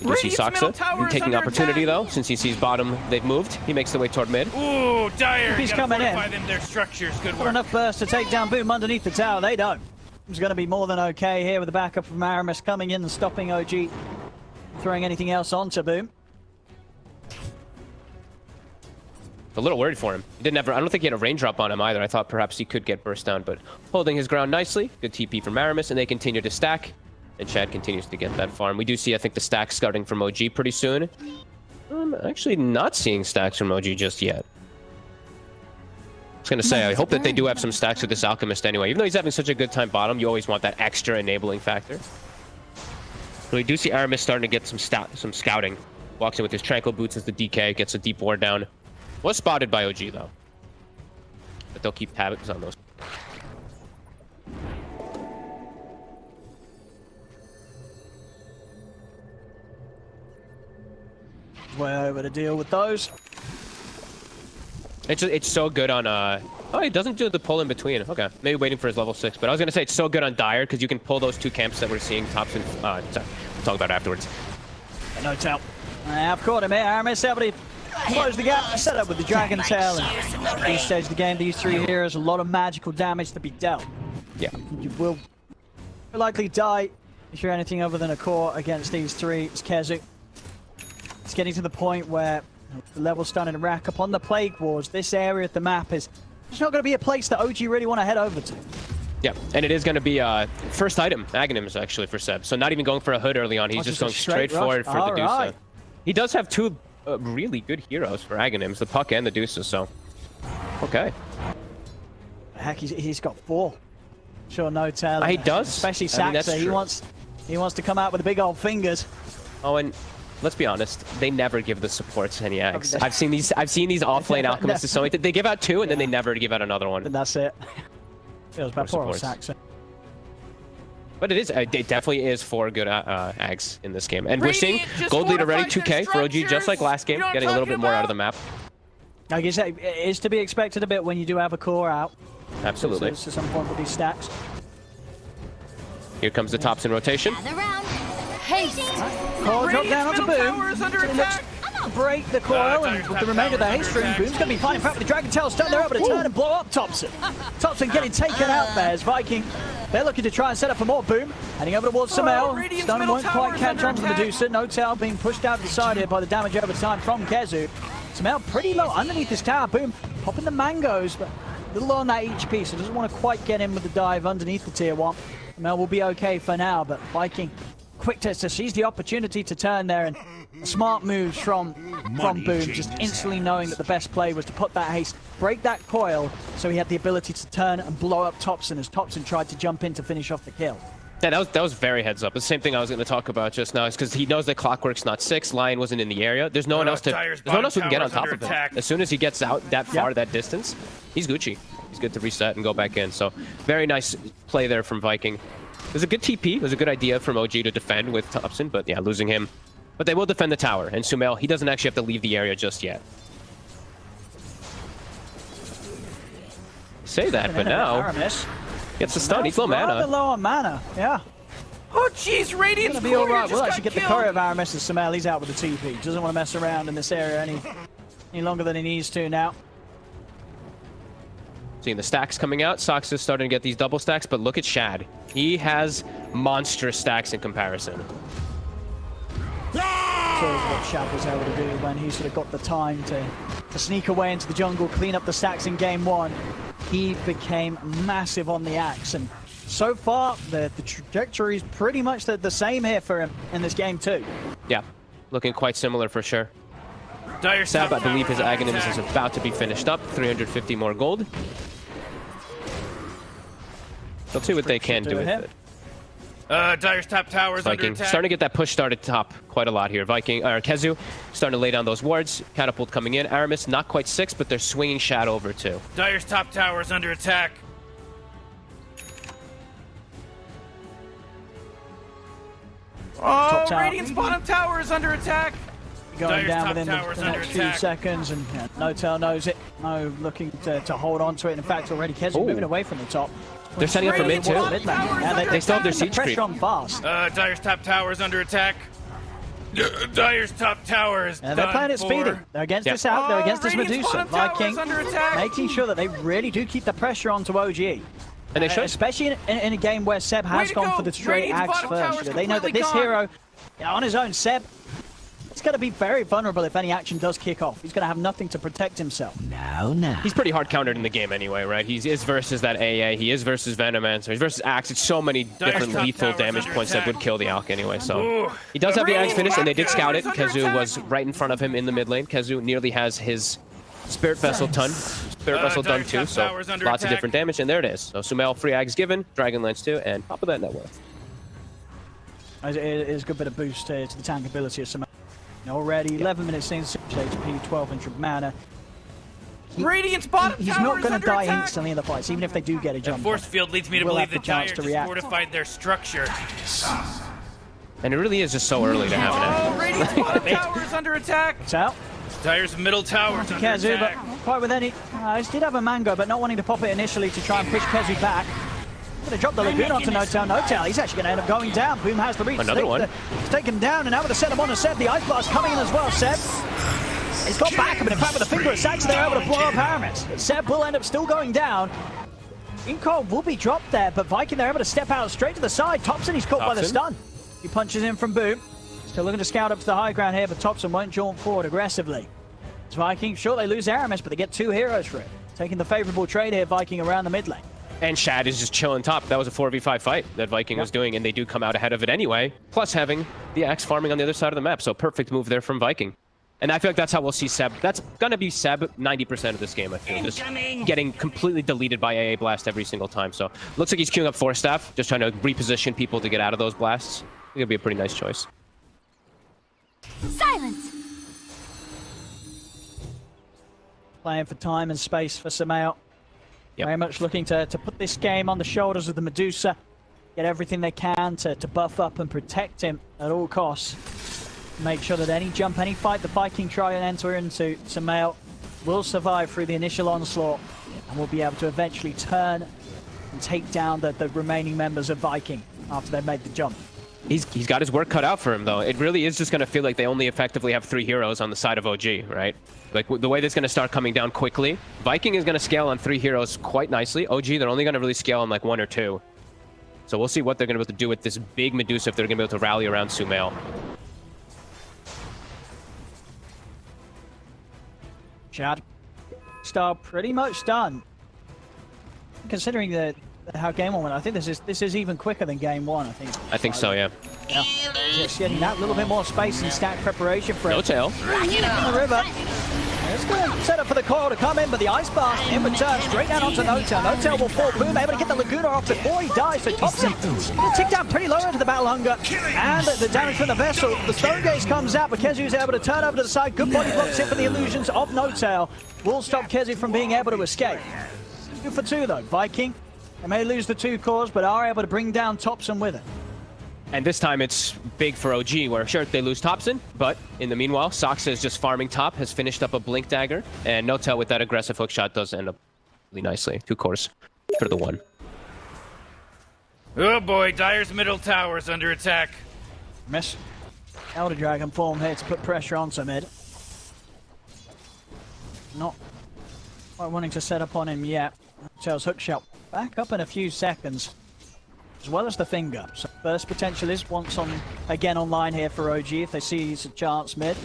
You do see Saksa taking opportunity, though. Since he sees bottom, they've moved. He makes the way toward mid. Ooh, Dire! He's coming in. Them, their structures. Good work. Not enough burst to take down Boom underneath the tower. They don't. It's going to be more than okay here with the backup from Aramis coming in and stopping OG throwing anything else onto Boom. A little worried for him. He didn't I don't think he had a raindrop on him either. I thought perhaps he could get burst down, but holding his ground nicely. Good TP from Aramis, and they continue to stack. And Chad continues to get that farm. We do see, I think, the stack starting from OG pretty soon. I'm actually not seeing stacks from OG just yet. I was going to say, I hope that they do have some stacks with this Alchemist anyway. Even though he's having such a good time bottom, you always want that extra enabling factor. So we do see Aramis starting to get some scouting. Walks in with his tranquil boots as the DK, gets a deep ward down. Was spotted by OG though. But they'll keep tabs on those. Way over to deal with those. It's so good on oh, he doesn't do the pull in between. Okay, maybe waiting for his level 6. But I was gonna say it's so good on Dire because you can pull those two camps that we're seeing tops and sorry, we'll talk about it afterwards. No tell. I've caught him here. Aramis able to close the gap, set up with the Dragon Tail, and at this stage of the game, these three heroes, a lot of magical damage to be dealt. Yeah. You will likely die if you're anything other than a core against these three. It's Kezu. It's getting to the point where the level's starting to rack up on the Plague Wars. This area of the map is just not going to be a place that OG really want to head over to. Yeah, and it is going to be first item, Aghanims, actually, for Seb. So not even going for a hood early on. He's just going straight forward for the Dusa. Right. He does have two really good heroes for Aghanims, the Puck and the Dusa, so... Okay. Heck, he's got 4. Sure, no tell. He does. Especially Saxa. He wants to come out with the big old fingers. Oh, and let's be honest, they never give the supports any Aghs. I've seen these offlane alchemists so they give out 2 and then they never give out another one. And that's it. Feels bad for Saxa. But it definitely is 4 good Aghs in this game. And we're seeing gold lead already, 2k for OG, just like last game, getting a little bit more out of the map. Like you say, it is to be expected a bit when you do have a core out. Absolutely. To some point with these stacks. Here comes the tops in rotation. Core drop down onto Boom. So it looks to break the coil, and with the remainder of the haste string, Boom's going to be fine. In fact, with the Dragon Tail stun, they're able to turn and blow up Thompson. Thompson getting taken out there as Viking. They're looking to try and set up for more Boom. Heading over towards Sumail. Stun won't quite catch on to the Medusa. No tail being pushed out to the side here by the damage over time from Kezu. Sumail pretty low underneath this tower. Boom popping the mangoes, but a little low on that HP, so doesn't want to quite get in with the dive underneath the tier 1. Sumail will be okay for now, but Viking quick to seize the opportunity to turn there, and smart moves from Boom, just instantly knowing that the best play was to put that haste, break that coil, so he had the ability to turn and blow up Thompson as Thompson tried to jump in to finish off the kill. Yeah, that was very heads up. The same thing I was going to talk about just now is because he knows that Clockwork's not 6, Lion wasn't in the area. There's no one else who can get on top of him. As soon as he gets out that far, that distance, he's Gucci. He's good to reset and go back in. So very nice play there from Viking. It was a good TP. It was a good idea from OG to defend with Thompson, but yeah, losing him. But they will defend the tower, and Sumail, he doesn't actually have to leave the area just yet. Say that, but now gets the stun. He's low mana. Low on mana, yeah. Oh, jeez, Radiant's gonna be all right. We'll actually get the courier of Aramis and Sumail. He's out with the TP. Doesn't want to mess around in this area any longer than he needs to now. Seeing the stacks coming out. Sox is starting to get these double stacks, but look at Shad. He has monstrous stacks in comparison. Sort of what Shad was able to do when he sort of got the time to sneak away into the jungle, clean up the stacks in game 1. He became massive on the axe, and so far the trajectory is pretty much the same here for him in this game too. Yeah, looking quite similar for sure. Sab, I believe his Aghanims is about to be finished up. 350 more gold. They'll see what they can do with it. Dire's top tower is under Viking attack. starting to get that push started top quite a lot here. Viking, Kezu starting to lay down those wards. Catapult coming in. Aramis not quite 6, but they're swinging Shad over too. Dire's top tower is under attack. Oh, Radiant's bottom tower is under attack. Going Dire's down top within the next few seconds, and yeah, No-Tail knows it. No looking to hold on to it. In fact, already Kezu moving away from the top. They're setting up for mid too. Yeah, they still have their siege creep. Pressure on fast. Dire's top tower is under attack. Dire's top tower is they're playing it speedy. They're against this out. They're against this Medusa. Viking making sure that they really do keep the pressure onto OG. And they should. Especially in a game where Seb has gone for the straight axe first. They know that this hero, on his own, Seb, he's going to be very vulnerable if any action does kick off. He's going to have nothing to protect himself. No. He's pretty hard countered in the game anyway, right? He is versus that AA. He is versus Venomancer. He's versus Axe. It's so many different lethal damage points that would kill the Alk anyway. So he does have the Axe finish, and they did scout it. Kezu was right in front of him in the mid lane. Kezu nearly has his Spirit Vessel done. Spirit Vessel done too, so lots of different damage. And there it is. So Sumail, free Axe given, Dragonlance too, and top of that net worth. It is a good bit of boost to the tank ability of Sumail. Already 11 minutes in, 6 HP, 1200 mana. Radiant's bottom He's tower not is going to under die attack. instantly in the fights, even if they do get a jump. Force field leads me to Will believe have that the chance Dire to just react. fortified their structure. And it really is just so early to have Oh, an Radiant's bottom tower is under attack. It's out. Dire's middle tower is under Kezu, but attack. not quite with any. He did have a mango, but not wanting to pop it initially to try and push Kezu back. Going to drop the Lagoon onto No-Tail. No-Tail, he's actually going to end up going down. Boom has the reach. Another one. He's taken down, and now with the set him on to Seb. The Ice Blast coming in as well. Seb. He's got back, but in fact with the finger of Sax, they're able to blow up Aramis. Seb will end up still going down. Inco will be dropped there, but Viking, they're able to step out straight to the side. Thompson, he's caught by the stun. He punches in from Boom. Still looking to scout up to the high ground here, but Thompson won't jaunt forward aggressively. It's Viking, sure they lose Aramis, but they get 2 heroes for it. Taking the favorable trade here, Viking around the mid lane. And Shad is just chilling top. That was a 4v5 fight that Viking was doing, and they do come out ahead of it anyway. Plus having the Axe farming on the other side of the map, so perfect move there from Viking. And I feel like that's how we'll see Seb. That's going to be Seb 90% of this game, I feel. Just getting completely deleted by AA Blast every single time. So looks like he's queuing up Force Staff, just trying to reposition people to get out of those blasts. I think it'll be a pretty nice choice. Silence! Playing for time and space for Samael. Very much looking to put this game on the shoulders of the Medusa. Get everything they can to buff up and protect him at all costs. Make sure that any jump, any fight the Viking try and enter into, Samael will survive through the initial onslaught and will be able to eventually turn and take down the remaining members of Viking after they've made the jump. He's got his work cut out for him, though. It really is just going to feel like they only effectively have 3 heroes on the side of OG, right? Like, the way that's going to start coming down quickly, Viking is going to scale on 3 heroes quite nicely. OG, they're only going to really scale on like 1 or 2. So we'll see what they're going to be able to do with this big Medusa if they're going to be able to rally around Sumail. Chad, star pretty much done. Considering that how game 1 went, I think this is even quicker than game 1. I think so, yeah. Just getting that little bit more space and stack preparation for No-Tail in the river. It's going to set up for the coil to come in, but the Ice Blast in return straight down onto No-Tail. No-Tail will fall. Boom, able to get the Laguna off before he dies. So Thompson will tick down pretty low into the Battle Hunger. And the damage from the vessel. The Stone Gaze comes out, but Kezu is able to turn over to the side. Good body blocks hit for the illusions of No-Tail. Will stop Kezu from being able to escape. 2 for 2 though. Viking, they may lose the 2 cores, but are able to bring down Thompson with it. And this time it's big for OG, where sure, they lose Thompson, but in the meanwhile, Soxa is just farming top, has finished up a Blink Dagger, and No-Tail with that aggressive hookshot does end up really nicely. 2 cores for the 1. Oh boy, Dire's middle tower is under attack. Miss. Elder Dragon form here to put pressure onto mid. Not quite wanting to set up on him yet. No-Tail's hookshot back up in a few seconds, as well as the finger. So first potential is once again online here for OG if they see a chance mid.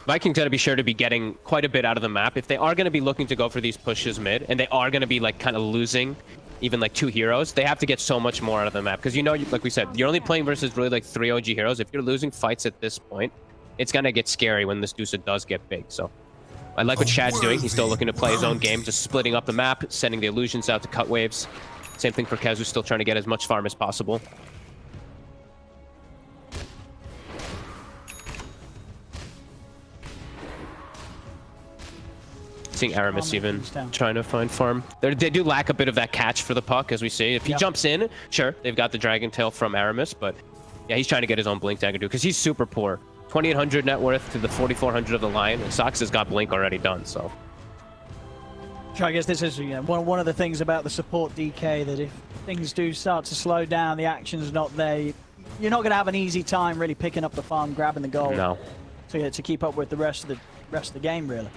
Vikings got to be sure to be getting quite a bit out of the map. If they are going to be looking to go for these pushes mid, and they are going to be like kind of losing even like 2 heroes, they have to get so much more out of the map. Because you know, like we said, you're only playing versus really like 3 OG heroes. If you're losing fights at this point, it's going to get scary when this Medusa does get big. So I like what Shad's doing. He's still looking to play his own game, just splitting up the map, sending the illusions out to cut waves. Same thing for Kezu, still trying to get as much farm as possible. Seeing Aramis even trying to find farm. They do lack a bit of that catch for the puck, as we see. If he jumps in, sure, they've got the Dragon Tail from Aramis, but yeah, he's trying to get his own Blink Dagger too, because he's super poor. 2,800 net worth to the 4,400 of the Lion, and Sox has got Blink already done, so. I guess this is one of the things about the support DK, that if things do start to slow down, the action's not there, you're not going to have an easy time really picking up the farm, grabbing the goal. No. To keep up with the rest of the game, really.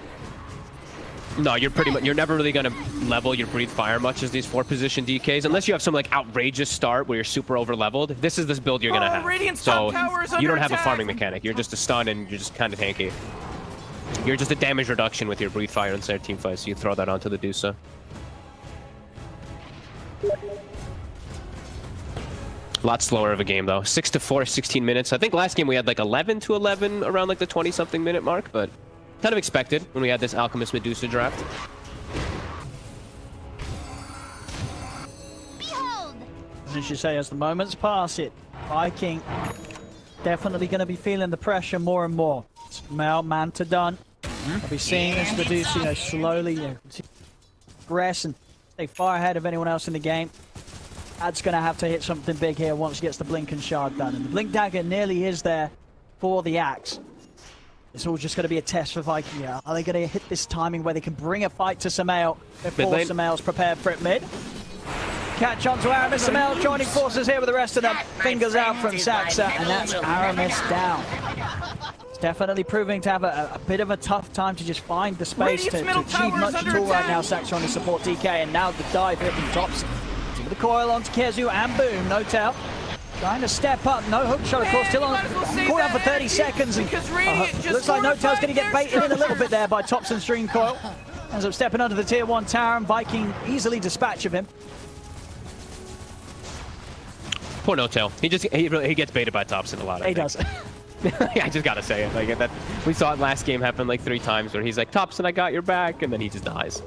No, you're never really gonna level your breathe fire much as these 4-position DKs, unless you have some like outrageous start where you're super over leveled. This is this build you're gonna have. So you don't have a farming mechanic. You're just a stun and you're just kind of tanky. You're just a damage reduction with your breathe fire inside team fight, so you throw that onto the Medusa. A lot slower of a game though. 6-4, 16 minutes. I think last game we had like 11-11 around like the 20-something minute mark, but kind of expected when we had this Alchemist Medusa draft. As you say, as the moments pass, Viking definitely going to be feeling the pressure more and more. Mel, Manta done. I'll be seeing this Medusa, slowly progress and stay far ahead of anyone else in the game. Ad's going to have to hit something big here once he gets the Blink and Shard done. And the Blink Dagger nearly is there for the Axe. It's all just going to be a test for Viking here. Are they going to hit this timing where they can bring a fight to Sumail before Sumail's prepared for it mid? Catch on to Aramis. Sumail joining forces here with the rest of them. Fingers out from Saxa, and that's Aramis down. It's definitely proving to have a bit of a tough time to just find the space to achieve much at all right now. Saxa on to support DK, and now the dive hit from Thompson. With the coil onto KheZu and boom, no tell. Trying to step up, no hook shot, of course, still on cooldown for 30 seconds. And, looks like No Tail's going to get baited in a little bit there by Thompson's Stream Coil. Ends up stepping under the tier 1 tower, and Viking easily dispatch of him. Poor No Tail. He gets baited by Thompson a lot. He does. I just gotta say it. Like that, we saw it last game happen like 3 times where he's like, Thompson, I got your back, and then he just dies.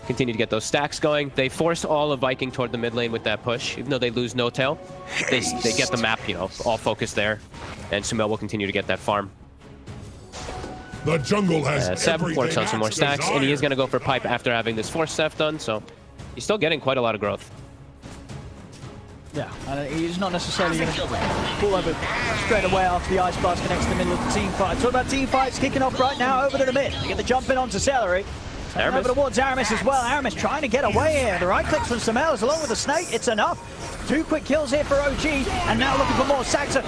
Continue to get those stacks going. They force all of Viking toward the mid lane with that push, even though they lose No Tail. They get the map, you know, all focused there, and Sumail will continue to get that farm. The jungle has Seb works on some more stacks, and he is going to go for pipe after having this force Seth done, so he's still getting quite a lot of growth. Yeah, and he's not necessarily going to pull over straight away after the Ice Blast connects to the middle of the team fight. Talk about team fights kicking off right now over to the mid. They get the jump in onto Celery. Over towards Aramis as well. Aramis trying to get away here. The right clicks from Sumail along with the snake. It's enough. 2 quick kills here for OG, and now looking for more. Saxa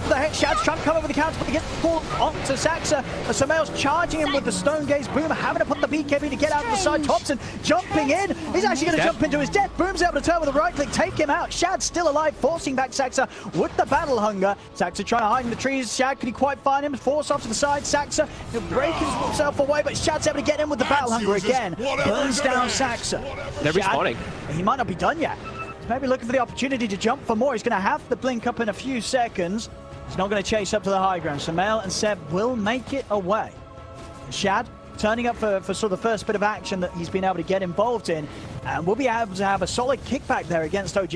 the head Shad's trying to come over the counter, but he gets pulled onto Saxa. Sumail's charging him with the Stone Gaze. Boom having to put the BKB to get out of the side. Thompson jumping in. He's actually going to jump into his death. Boom's able to turn with a right click, take him out. Shad's still alive, forcing back Saxa with the battle hunger. Saxa trying to hide in the trees. Shad, can he quite find him? Force off to the side. Saxa, he'll break himself away, but Shad's able to get in with the battle hunger again. Burns down Saxa. They're respawning. He might not be done yet. He's maybe looking for the opportunity to jump for more. He's going to have the blink up in a few seconds. He's not going to chase up to the high ground. Sumail and Seb will make it away. Shad turning up for sort of the first bit of action that he's been able to get involved in, and we'll be able to have a solid kickback there against OG.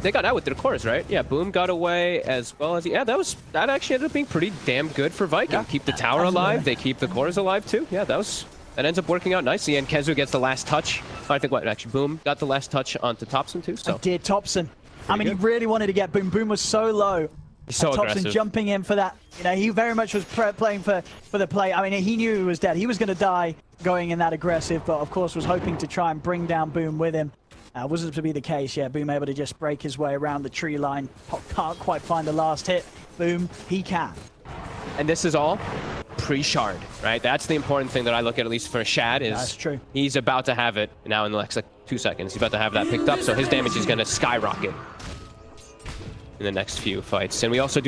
They got out with their cores, right? Yeah, Boom got away as well as that actually ended up being pretty damn good for Viking. Yeah, keep the tower alive, they keep the cores alive too. Yeah, that ends up working out nicely, and KheZu gets the last touch. I think actually Boom got the last touch onto Thompson too. So did Thompson. I mean, he really wanted to get Boom. Boom was so low. So Thompson aggressive. Jumping in for that. You know, he very much was playing for the play. I mean, he knew he was dead. He was going to die going in that aggressive, but of course was hoping to try and bring down Boom with him. Wasn't to be the case. Yeah, Boom able to just break his way around the tree line. Can't quite find the last hit. Boom, he can. And this is all pre-shard, right? That's the important thing that I look at least for Shad, is that's true. He's about to have it now in the next 2 seconds. He's about to have that picked up, so his damage is going to skyrocket in the next few fights. And we also do